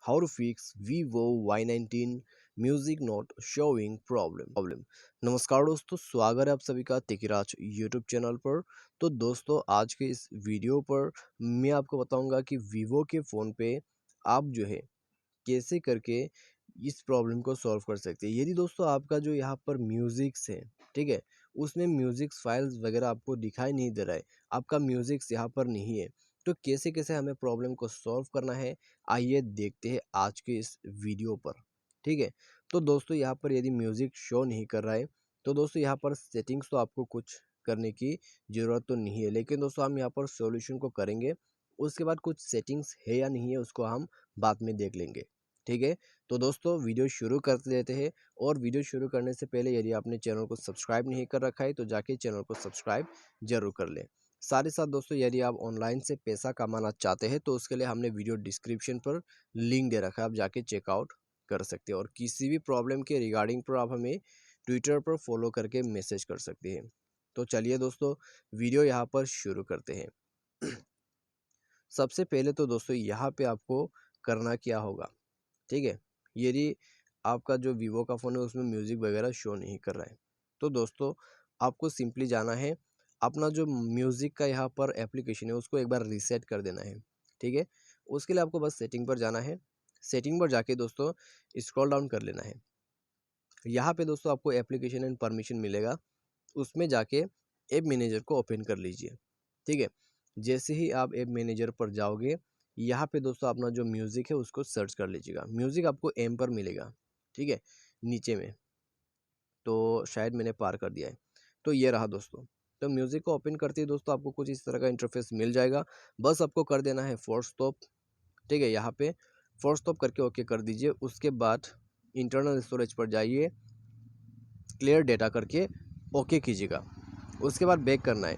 how to fix Vivo Y19 music note showing problem. नमस्कार दोस्तों, स्वागत है आप सभी का तिकिराज यूट्यूब चैनल पर। तो दोस्तों, आज के इस वीडियो पर मैं आपको बताऊंगा कि वीवो के फ़ोन पे आप जो है कैसे करके इस प्रॉब्लम को सॉल्व कर सकते हैं। यदि दोस्तों आपका जो यहाँ पर म्यूजिक्स है, ठीक है, उसमें म्यूजिक्स फाइल्स वगैरह आपको दिखाई नहीं दे रहा है, आपका म्यूजिक्स यहाँ पर नहीं है, तो कैसे कैसे हमें प्रॉब्लम को सॉल्व करना है, आइए देखते हैं आज के इस वीडियो पर। ठीक है, तो दोस्तों यहाँ पर यदि म्यूजिक शो नहीं कर रहा है तो दोस्तों यहाँ पर सेटिंग्स तो आपको कुछ करने की ज़रूरत तो नहीं है, लेकिन दोस्तों हम यहाँ पर सॉल्यूशन को करेंगे। उसके बाद कुछ सेटिंग्स है या नहीं है उसको हम बाद में देख लेंगे। ठीक है, तो दोस्तों वीडियो शुरू कर देते हैं। और वीडियो शुरू करने से पहले यदि आपने चैनल को सब्सक्राइब नहीं कर रखा है तो जाके चैनल को सब्सक्राइब जरूर कर लें। साथ ही साथ दोस्तों, यदि आप ऑनलाइन से पैसा कमाना चाहते हैं तो उसके लिए हमने वीडियो डिस्क्रिप्शन पर लिंक दे रखा है, आप जाके चेकआउट कर सकते हैं। और किसी भी प्रॉब्लम के रिगार्डिंग पर आप हमें ट्विटर पर फॉलो करके मैसेज कर सकते हैं। तो चलिए दोस्तों, वीडियो यहाँ पर शुरू करते हैं। सबसे पहले तो दोस्तों यहाँ पे आपको करना क्या होगा, ठीक है, यदि आपका जो वीवो का फ़ोन है उसमें म्यूज़िक वगैरह शो नहीं कर रहा है तो दोस्तों आपको सिंपली जाना है, अपना जो म्यूज़िक का यहाँ पर एप्लीकेशन है उसको एक बार रीसेट कर देना है। ठीक है, उसके लिए आपको बस सेटिंग पर जाना है। सेटिंग पर जाके दोस्तों स्क्रॉल डाउन कर लेना है। यहाँ पे दोस्तों आपको एप्लीकेशन एंड परमिशन मिलेगा, उसमें जाके ऐप मैनेजर को ओपन कर लीजिए। ठीक है, जैसे ही आप ऐप मैनेजर पर जाओगे, यहाँ पे दोस्तों अपना जो म्यूज़िक है उसको सर्च कर लीजिएगा। म्यूज़िक आपको एम पर मिलेगा, ठीक है, नीचे में, तो शायद मैंने पार कर दिया है। तो ये रहा दोस्तों। तो म्यूज़िक को ओपन करते ही दोस्तों आपको कुछ इस तरह का इंटरफेस मिल जाएगा। बस आपको कर देना है फोर्स स्टॉप। ठीक है, यहाँ पे फोर्स स्टॉप करके ओके कर दीजिए। उसके बाद इंटरनल स्टोरेज पर जाइए, क्लियर डेटा करके ओके कीजिएगा। उसके बाद बैक करना है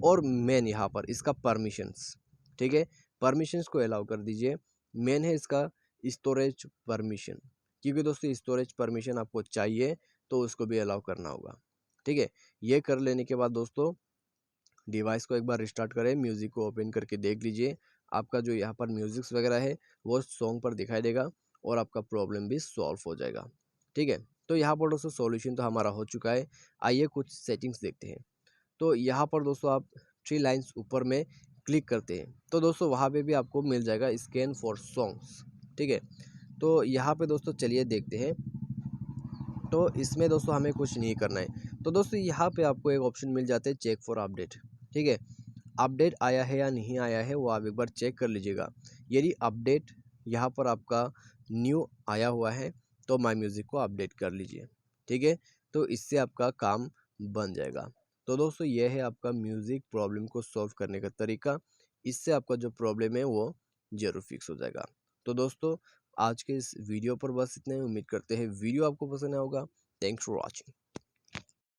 और मेन यहाँ पर इसका परमिशंस, ठीक है, परमिशंस को अलाउ कर दीजिए। मेन है इसका स्टोरेज परमिशन, क्योंकि दोस्तों स्टोरेज परमिशन आपको चाहिए तो उसको भी अलाउ करना होगा। ठीक है, ये कर लेने के बाद दोस्तों डिवाइस को एक बार रिस्टार्ट करें, म्यूज़िक को ओपन करके देख लीजिए। आपका जो यहाँ पर म्यूज़िक्स वगैरह है वो सॉन्ग पर दिखाई देगा और आपका प्रॉब्लम भी सॉल्व हो जाएगा। ठीक है, तो यहाँ पर दोस्तों सॉल्यूशन तो हमारा हो चुका है। आइए कुछ सेटिंग्स देखते हैं। तो यहाँ पर दोस्तों आप 3 लाइन्स ऊपर में क्लिक करते हैं तो दोस्तों वहाँ पे भी आपको मिल जाएगा स्कैन फॉर सॉन्ग्स। ठीक है, तो यहाँ पे दोस्तों चलिए देखते हैं। तो इसमें दोस्तों हमें कुछ नहीं करना है। तो दोस्तों यहाँ पे आपको एक ऑप्शन मिल जाता है चेक फॉर अपडेट। ठीक है, अपडेट आया है या नहीं आया है वो आप एक बार चेक कर लीजिएगा। यदि अपडेट यहाँ पर आपका न्यू आया हुआ है तो माय म्यूज़िक को अपडेट कर लीजिए। ठीक है, तो इससे आपका काम बन जाएगा। तो दोस्तों ये है आपका म्यूज़िक प्रॉब्लम को सॉल्व करने का तरीका। इससे आपका जो प्रॉब्लम है वो ज़रूर फिक्स हो जाएगा। तो दोस्तों आज के इस वीडियो पर बस इतना ही। उम्मीद करते हैं वीडियो आपको पसंद आया होगा। Thanks for watching.